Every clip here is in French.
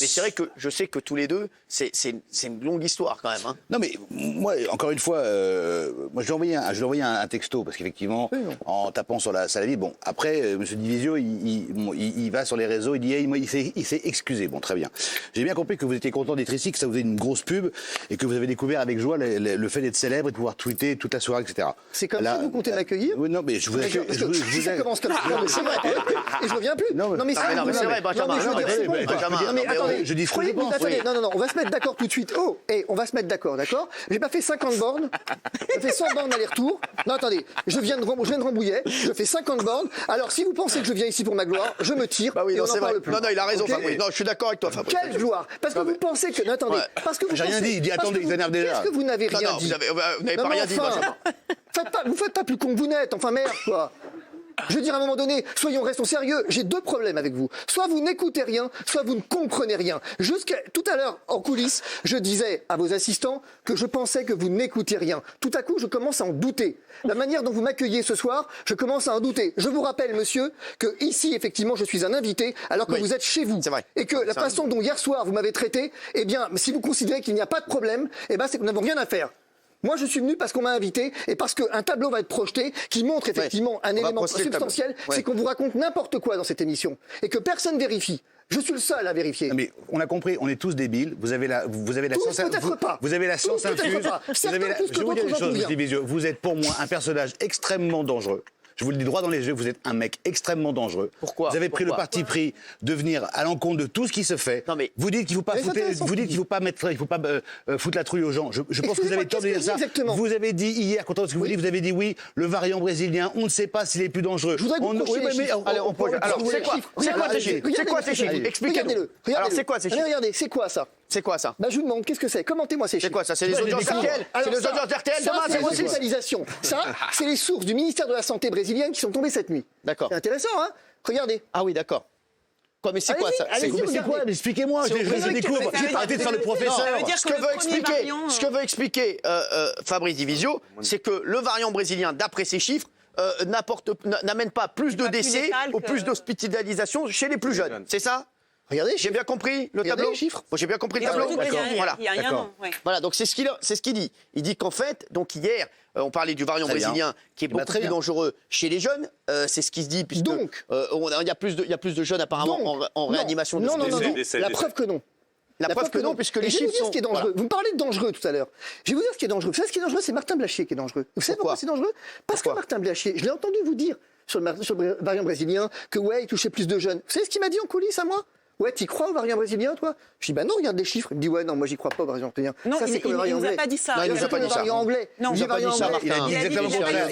Mais c'est vrai que je sais que tous les deux, c'est une longue histoire quand même. Hein. Non mais moi, encore une fois, moi je lui ai envoyé un texto parce qu'effectivement, en tapant sur la vie, bon, après, M. Divisio, il va sur les réseaux, il dit, il s'est excusé. Bon, très bien. J'ai bien compris que vous étiez content d'être ici, que ça vous faisait une grosse pub et que vous avez découvert avec joie le fait d'être célèbre et de pouvoir tweeter toute la soirée, etc. C'est comme ça que vous comptez m'accueillir? Oui, non, mais je vous accueille. Si ça commence comme ça, non, mais c'est vrai. Et je reviens plus. Non, mais c'est vrai, Benjamin. Mais attendez, je dis ce que je pense. Non, on va se mettre d'accord tout de suite. Oh, on va se mettre d'accord. J'ai pas fait 50 bornes. J'ai fait 100 bornes aller-retour. Non, attendez, je viens de Rambouillet. Je fais 50 bornes. Alors, si vous pensez que je viens ici pour ma gloire, je me tire. Bah oui, et on c'est en parle vrai. plus. Non, il a raison, Okay. Fabrice. Non, je suis d'accord avec toi, Fabrice. Quelle gloire? Parce que vous pensez que. Non, attendez. Parce que vous J'ai rien dit. Il dit attendez, il s'énerve déjà. Qu'est-ce que vous n'avez rien dit? Vous n'avez pas rien dit, Benjamin. Vous faites pas plus con que vous n'êtes. Enfin, merde, quoi. Je veux dire, à un moment donné, restons sérieux. J'ai deux problèmes avec vous. Soit vous n'écoutez rien, soit vous ne comprenez rien. Jusqu'à tout à l'heure, en coulisses, je disais à vos assistants que je pensais que vous n'écoutiez rien. Tout à coup, je commence à en douter. La manière dont vous m'accueillez ce soir, je commence à en douter. Je vous rappelle, monsieur, que ici, effectivement, je suis un invité, alors que vous êtes chez vous. C'est vrai. Et que la façon dont hier soir vous m'avez traité, eh bien, si vous considérez qu'il n'y a pas de problème, eh bien, c'est que nous n'avons rien à faire. Moi, je suis venu parce qu'on m'a invité et parce qu'un tableau va être projeté qui montre effectivement un élément substantiel, c'est qu'on vous raconte n'importe quoi dans cette émission et que personne vérifie. Je suis le seul à vérifier. Non mais on a compris, on est tous débiles. Vous avez la science. Peut-être pas. Vous avez la science infuse. Je vais vous dire une chose, M. Divisio. Vous êtes pour moi un personnage extrêmement dangereux. Je vous le dis droit dans les yeux, vous êtes un mec extrêmement dangereux. Pourquoi? Vous avez pris le parti pris de venir à l'encontre de tout ce qui se fait. Non mais vous dites qu'il ne faut pas foutre la trouille aux gens. Je pense que vous avez tort de dire ça. Vous avez dit hier, quand vous avez dit oui, le variant brésilien, on ne sait pas s'il est plus dangereux. Je voudrais que vous Alors, c'est quoi ces chiffres? Expliquez-le. Alors, c'est quoi ces chiffres? Regardez, c'est quoi ça? C'est quoi ça? Je vous demande, qu'est-ce que c'est? Commentez-moi ces chiffres. C'est quoi ça? C'est les audiences RTL? C'est les audiences RTL demain? C'est l'hospitalisation. Ça, c'est les sources du ministère de la Santé brésilienne qui sont tombées cette nuit. D'accord. C'est intéressant, hein? Regardez. Ah oui, d'accord. Quoi, mais c'est quoi ça? C'est quoi? Expliquez-moi. Je découvre. Arrêtez de faire le professeur. Ce que veut expliquer Fabrice Divisio, c'est que le variant brésilien, d'après ces chiffres, n'amène pas plus de décès ou plus d'hospitalisation chez les plus jeunes. C'est ça? Regardez, j'ai bien compris le tableau. Les chiffres. J'ai bien compris le tableau. Voilà. Il y a un an. Voilà, donc c'est ce qu'il dit. Il dit qu'en fait, donc hier, on parlait du variant brésilien qui est beaucoup plus dangereux chez les jeunes. C'est ce qui se dit puisque il y a plus de jeunes apparemment en réanimation. Non. La preuve que non. La preuve que non, puisque les chiffres sont... ce qui est dangereux. Vous me parlez de dangereux tout à l'heure. Je vais vous dire ce qui est dangereux. Vous savez ce qui est dangereux? C'est Martin Blachier qui est dangereux. Vous savez pourquoi c'est dangereux? Parce que Martin Blachier, je l'ai entendu vous dire sur le variant brésilien que il touchait plus de jeunes. Vous savez ce qu'il m'a dit en coulisses à moi? Ouais, t'y crois au variant brésilien, toi? Je dis, bah non, regarde les chiffres. Il me dit, ouais, non, moi j'y crois pas au variant brésilien. Non, ça, il nous a pas dit ça. Non, il nous a pas dit ça. Variant anglais. Non, il n'a pas dit ça, Martin. Il a dit exactement le contraire.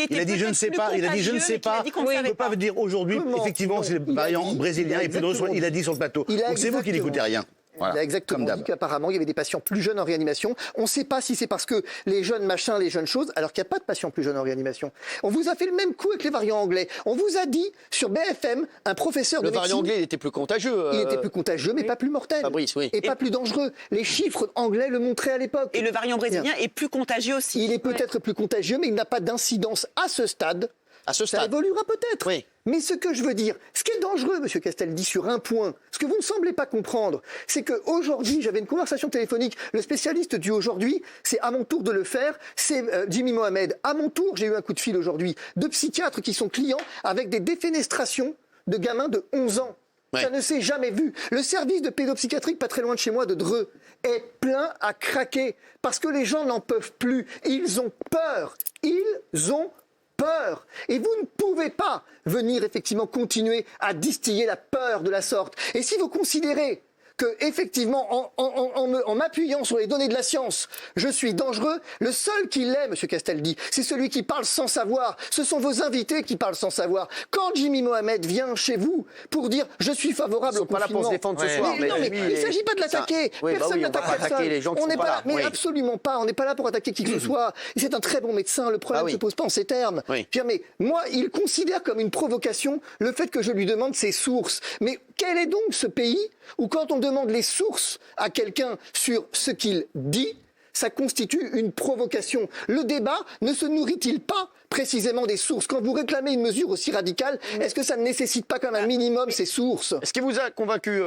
Il a dit, je ne sais pas. Il a dit, je ne sais pas. On ne peut pas dire aujourd'hui, effectivement, c'est le variant brésilien et plus dangereux. Il a dit sur le plateau. Donc c'est vous qui n'écoutez rien. Voilà, il a exactement dit qu'apparemment, il y avait des patients plus jeunes en réanimation. On ne sait pas si c'est parce que les jeunes machins, les jeunes choses, alors qu'il n'y a pas de patients plus jeunes en réanimation. On vous a fait le même coup avec les variants anglais. On vous a dit, sur BFM, un professeur de médecine... Le variant anglais, il était plus contagieux. Il était plus contagieux, mais pas plus mortel. Fabrice, oui. Et pas plus dangereux. Les chiffres anglais le montraient à l'époque. Et le variant brésilien est plus contagieux aussi. Il est peut-être plus contagieux, mais il n'a pas d'incidence à ce stade. Ça évoluera peut-être. Oui. Mais ce que je veux dire, ce qui est dangereux, M. Castaldi, sur un point, ce que vous ne semblez pas comprendre, c'est qu'aujourd'hui, j'avais une conversation téléphonique, le spécialiste du aujourd'hui, c'est à mon tour de le faire, c'est Jimmy Mohamed. À mon tour, j'ai eu un coup de fil aujourd'hui de psychiatres qui sont clients avec des défenestrations de gamins de 11 ans. Ouais. Ça ne s'est jamais vu. Le service de pédopsychiatrique, pas très loin de chez moi, de Dreux, est plein à craquer parce que les gens n'en peuvent plus. Ils ont peur. Ils ont peur. Et vous ne pouvez pas venir effectivement continuer à distiller la peur de la sorte. Et si vous considérez que, effectivement, en m'appuyant sur les données de la science, je suis dangereux, le seul qui l'est, M. Castaldi, c'est celui qui parle sans savoir. Ce sont vos invités qui parlent sans savoir. Quand Jimmy Mohamed vient chez vous pour dire « je suis favorable au confinement », pas là pour se défendre ce soir. Mais il ne s'agit pas de l'attaquer. Personne n'attaque personne. On n'est pas là. Mais absolument pas. On n'est pas là pour attaquer qui que ce soit. C'est un très bon médecin. Le problème ne se pose pas en ces termes. Mais moi, il considère comme une provocation le fait que je lui demande ses sources. Mais quel est donc ce pays où quand on demande les sources à quelqu'un sur ce qu'il dit, ça constitue une provocation? Le débat ne se nourrit-il pas précisément des sources. Quand vous réclamez une mesure aussi radicale, est-ce que ça ne nécessite pas comme un minimum ces sources? Est-ce qu'il vous a convaincu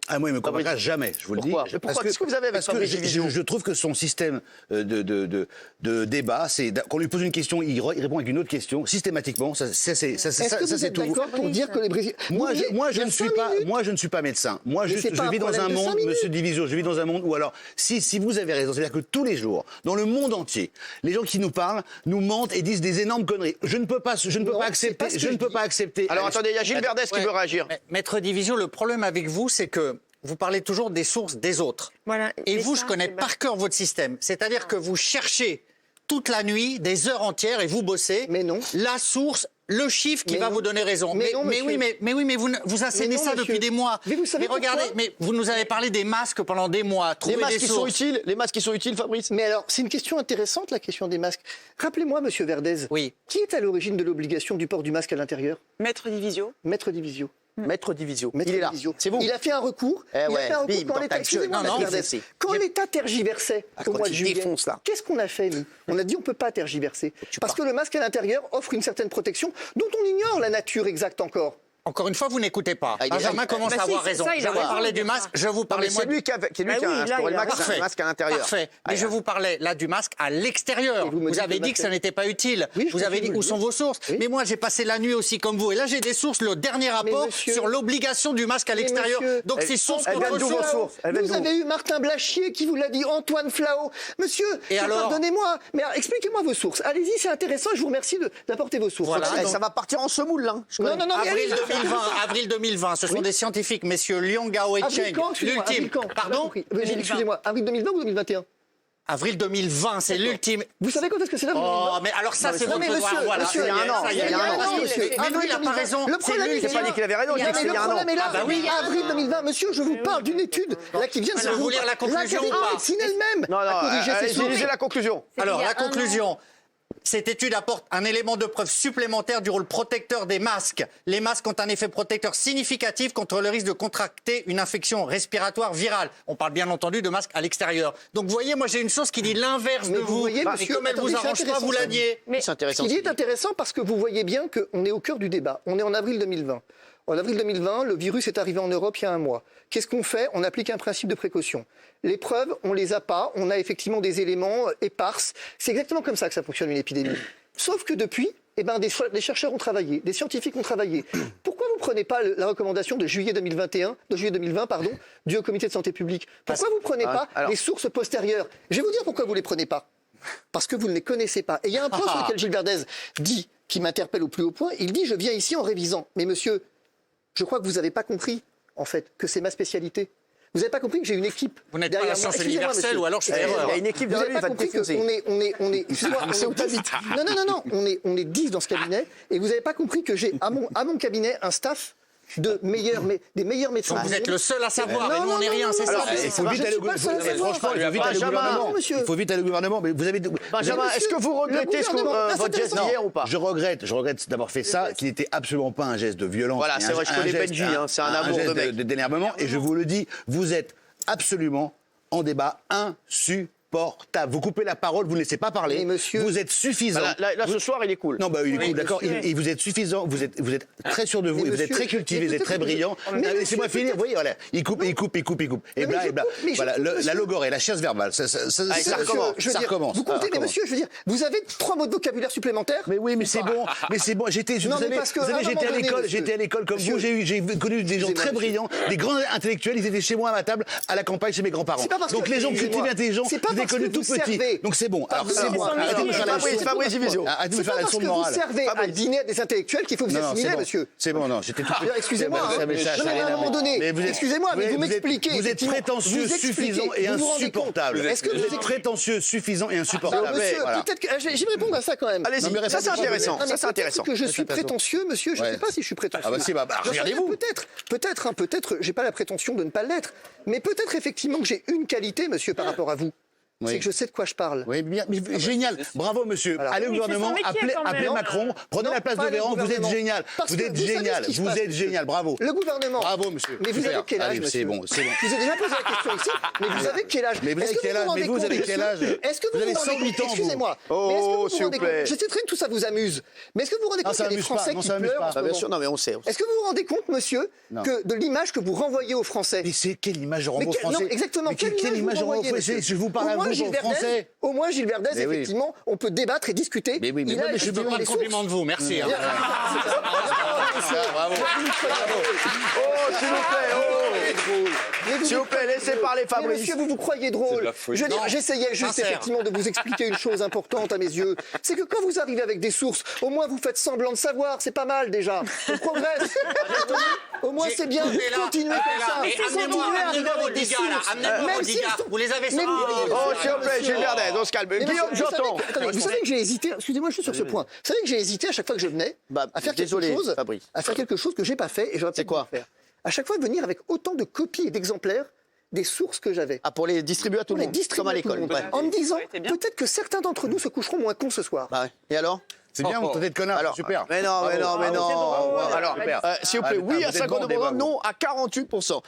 Ah, moi, il me convaincra jamais, je vous le dis. Pourquoi Qu'est-ce que vous avez avec Fabrice Divisio? je trouve que son système de débat, c'est qu'on lui pose une question, il répond avec une autre question, systématiquement. Ça, Est-ce que vous c'est êtes tout. d'accord pour dire que les Brésiliens... Moi, je ne suis pas médecin. Moi, Mais juste, c'est pas je un vis dans problème un de monde, 5 minutes. Monsieur Divisio, je vis dans un monde où alors, si vous avez raison, c'est-à-dire que tous les jours, dans le monde entier, les gens qui nous parlent nous mentent et disent des énormes conneries. Je ne peux pas accepter. Alors attendez, il y a Gilles Verdez qui veut réagir. Maître Divisio, le problème avec vous, c'est que vous parlez toujours des sources des autres. Voilà. Et Mais vous, ça, je connais c'est par cœur votre système. C'est-à-dire que vous cherchez toute la nuit, des heures entières, et vous bossez. Mais non. La source, le chiffre qui Mais va non. vous donner raison. Mais non, monsieur. oui, mais vous assénez non, ça monsieur. depuis des mois. Mais vous savez regardez, pourquoi mais vous nous avez parlé des masques pendant des mois. Les Trouver masques des qui sont sources. utiles, Fabrice. Mais alors, c'est une question intéressante, la question des masques. Rappelez-moi, monsieur Verdez, Oui. qui est à l'origine de l'obligation du port du masque à l'intérieur? Maître Divisio. Maître Divisio. Maître Divisio. Maître Il est là. Divisio. C'est vous. Il a fait un recours. Eh il ouais, a fait un recours bim, quand dans l'État. ta Excusez-moi, gueule. Maître Non, Verdez. c'est- Quand l'État tergiversait au quand mois de il juillet, défonce, là. qu'est-ce qu'on a fait, nous? On a dit on ne peut pas tergiverser. Parce que le masque à l'intérieur offre une certaine protection dont on ignore la nature exacte encore. Encore une fois, vous n'écoutez pas. Ah, il est- Benjamin commence Bah à si, avoir c'est raison. ça, il Je a vous raison, parlais au du départ. masque, je vous Non, parlais mais c'est lui qui a Bah oui, instauré là, le il a masque, raison. le masque à l'intérieur. Parfait. Mais je vous parlais là du masque à l'extérieur. Et vous me Vous dites avez le dit masque que ça n'était pas utile. Oui, je vous avez continue dit de le où sont dire. vos sources. Oui. Mais moi, j'ai passé la nuit aussi comme vous. Et là, j'ai des sources. Le dernier rapport monsieur- sur l'obligation du masque à Mais l'extérieur. monsieur- Donc c'est source elle vient contre d'où vos source. sources Elle vient Vous d'où avez eu Martin Blachier qui vous l'a dit, Antoine Flao. Monsieur, Et alors pardonnez-moi, mais alors, expliquez-moi vos sources. Allez-y, c'est intéressant et je vous remercie d'apporter vos sources. Voilà. Eh, donc- ça va partir en semoule, là. Non, mais Avril allez-y. 2020, avril 2020, ce sont des scientifiques, messieurs Liang Gao et Avril Cheng, quand, excusez-moi, l'ultime. avril quand J'ai pas Pardon compris. Excusez-moi, avril 2020 ou 2021? Avril 2020, c'est l'ultime. Vous savez quand est-ce que c'est l'avril 2020? Oh, mais alors ça, c'est Non, votre mais devoir. monsieur, Voilà, monsieur, ça y est, il y a un an, ça y est. il y a un an, Parce qu'il- monsieur. Mais lui, il n'a Avril pas 2020. raison. Le C'est problème, lui c'est qui pas dit qu'il avait raison, il a dit que Mais c'est il y le a un an. problème est là. Ah bah oui. Avril 2020, monsieur, je vous parle d'une étude là qui vient de Alors, vous lire la conclusion ou L'Académie pas médecine elle-même Non, a non, corrigé ses allez-y, sources. lisez la conclusion. Alors, il y a la un conclusion. Cette étude apporte un élément de preuve supplémentaire du rôle protecteur des masques. Les masques ont un effet protecteur significatif contre le risque de contracter une infection respiratoire virale. On parle bien entendu de masques à l'extérieur. Donc, vous voyez, moi, j'ai une source qui dit l'inverse Mais de vous vous. voyez, Et monsieur, comme elle attendez, vous c'est arrange pas, intéressant, vous la ça. niez. Mais C'est intéressant. Ce qui est intéressant parce que vous voyez bien qu'on est au cœur du débat. On est en avril 2020. En avril 2020, le virus est arrivé en Europe il y a un mois. Qu'est-ce qu'on fait? On applique un principe de précaution. Les preuves, on les a pas. On a effectivement des éléments éparses. C'est exactement comme ça que ça fonctionne une épidémie. Sauf que depuis, des chercheurs ont travaillé, des scientifiques ont travaillé. Pourquoi vous ne prenez pas la recommandation de juillet 2020, du Haut Comité de Santé publique? Pourquoi vous ne prenez pas alors- les sources postérieures? Je vais vous dire pourquoi vous ne les prenez pas. Parce que vous ne les connaissez pas. Et il y a un point sur lequel Gilles Verdez dit, qui m'interpelle au plus haut point, il dit « je viens ici en révisant ». Mais monsieur, je crois que vous n'avez pas compris, en fait, que c'est ma spécialité. Vous n'avez pas compris que j'ai une équipe. Vous n'êtes pas derrière la moi. science Excusez-moi, universelle monsieur. ou alors je fais Il y erreur. a une équipe Vous derrière n'avez lui, pas il va te compris défoncer. qu'on est, excusez-moi, C'est où t'habites. non, on est 10 dans ce cabinet et vous n'avez pas compris que j'ai à mon cabinet un staff des meilleurs médecins. Vous êtes le seul à savoir et nous, on n'est rien, c'est ça. Alors, Il faut vite je aller suis au pas seul à savoir. franchement, il faut vite aller au Benjamin, gouvernement. monsieur. Il faut vite aller au gouvernement. Mais vous avez. Benjamin, monsieur, est-ce que vous regrettez le gouvernement, là, votre c'est geste intéressant. d'hier ou pas? Je regrette d'avoir fait ça, qui n'était absolument pas un geste de violence. Voilà, mais c'est vrai, je connais Benji, hein, c'est un amour geste de mec. d'énervement. Et je vous le dis, vous êtes absolument en débat insupportable. Vous coupez la parole, vous ne laissez pas parler. Mais monsieur- Vous êtes suffisant. Là, ce soir, il est cool. Non, bah, il est cool, d'accord. monsieur. Et vous êtes suffisant, vous êtes très sûr de vous, Mais et vous êtes monsieur, très cultivé, mais vous êtes très peut-être- brillant. Mais Laissez-moi monsieur, finir. peut-être- Vous voyez, voilà. Il coupe. Et Mais bla, je et bla. coupe, mais je Voilà, coupe, monsieur. la logorée, la chasse verbale. Allez, ça Monsieur, recommence. je veux Ça dire, recommence. Vous comptez, Ça mais recommence. monsieur, je veux dire, vous avez 3 mots de vocabulaire supplémentaires. Mais oui, mais c'est bon. Mais c'est bon. Non, mais parce que, à un moment j'étais à donné, l'école. monsieur. J'étais à l'école comme Monsieur. vous. J'ai connu des gens Excusez-moi, très monsieur. brillants, des grands intellectuels. Ils étaient chez moi à ma table, à la campagne, chez mes grands-parents. C'est pas parce Donc que- les gens excusez-moi. cultivés, intelligents, C'est pas je les ai parce que connus tout vous petits. servez. Donc c'est bon. Alors c'est Alors, bon. c'est Arrêtez de me faire la Fabrice, leçon. Fabrice Divisio. Arrêtez de me C'est faire pas la parce leçon que de vous morale. servez à dîner à des intellectuels qu'il faut vous Non, assimiler, c'est bon. monsieur. C'est bon, non, j'étais tout. Excusez-moi, Ça, hein. mais ça, Non, mais à un énervé. moment donné, Mais vous êtes- excusez-moi, mais vous m'expliquez. Vous êtes effectivement. prétentieux, Vous expliquez. suffisant et Vous vous rendez insupportable. compte. Est-ce que Vous êtes prétentieux, suffisant et Alors, insupportable. monsieur, Voilà. peut-être que j'aimerais répondre à ça quand même. Allez-y, Non, mais ça c'est répondez, intéressant. Non, mais Ça c'est peut-être intéressant. que je suis Faites attention. prétentieux, monsieur. Je ne Ouais. sais pas si je suis prétentieux. Ah bah si, bah, J'en sais regardez-vous. rien, peut-être, j'ai pas la prétention de ne pas l'être. Mais peut-être effectivement que j'ai une qualité, monsieur, par rapport à vous. Oui. c'est que je sais de quoi je parle. Oui, bien, mais génial. Bravo, monsieur. Voilà. Allez au Oui, c'est gouvernement, son métier, appelez, quand même. appelez Macron, prenez Non, la place pas de aller au Véran, vous êtes gouvernement. génial. Parce Vous que êtes vous savez génial. ce qui se Vous passe, êtes monsieur. génial. Bravo. Le gouvernement. Bravo, monsieur. Mais vous Super. avez quel âge, Allez, monsieur? c'est bon, c'est bon. Je vous ai déjà posé la question ici, mais vous avez quel âge? Mais vous Est-ce avez que quel âge? rendez Mais vous compte, avez quel monsieur âge? Est-ce que Vous avez vous rendez 108 compte? ans, vous. Excusez-moi. Oh, Mais est-ce que vous s'il vous rendez vous plaît. compte? Je sais très bien que tout ça vous amuse. Mais est-ce que vous vous rendez Non, compte ça qu'il y a des m'amuse pas. Français Non, qui ça m'amuse pleurent pas. en ce Ah, bien moment? sûr, non, mais on sait. Est-ce que vous vous rendez compte, monsieur, Non. de l'image que vous renvoyez aux Français? Mais c'est quelle image je renvoie aux Mais quel- Français? non, exactement. Mais quelle image je renvoie aux Français? Je vous parle à vous, aux Français. Au moins, Gilles Verdez, Mais oui. effectivement, on peut débattre et discuter. Mais oui, mais Il moi, a mais je Je veux effectivement pas des de compliment sources. de vous, merci. hein. Bravo. Oh, s'il vous plaît, oh. Mais vous- S'il vous plaît, laissez parler Mais Fabrice. monsieur, vous vous croyez drôle. Je veux dire, j'essayais juste Sincère. effectivement de vous expliquer une chose importante à mes yeux. C'est que quand vous arrivez avec des sources, au moins vous faites semblant de savoir. C'est pas mal déjà. On progresse. Au moins c'est bien. Écoutez, là, Continuez écoutez, comme là, ça. et amenez-moi Continuez à arriver vos avec des ligas, là. sources. Amenez-moi Même vos si ligas. elles sont- Vous les avez Mais sortis. Oh, s'il vous plaît, Gilles Verdez, on se calme. Mais Guillaume, vous savez j'entends. que- attendez, vous savez que j'ai hésité, excusez-moi, je suis sur ce point. Vous savez que j'ai hésité à chaque fois que je venais Bah, à faire désolé, quelque chose, Fabrice. à faire quelque chose que j'ai pas fait et j'aurais peut-être quoi dû le faire. À chaque fois venir avec autant de copies et d'exemplaires des sources que j'avais. Ah, pour les distribuer à tout Pour le les monde, distribuer comme à à tout le l'école. monde. Ouais. En me disant, Ça aurait été bien. peut-être que certains d'entre nous se coucheront moins cons ce soir. Bah ouais. Et alors C'est bien, vous traitez de connard. Alors, Super. mais non, mais non, mais non. Bravo, Alors, super. s'il vous plaît, Ah, putain, oui à vous êtes bon, 52%, débat, vous. non à 48%.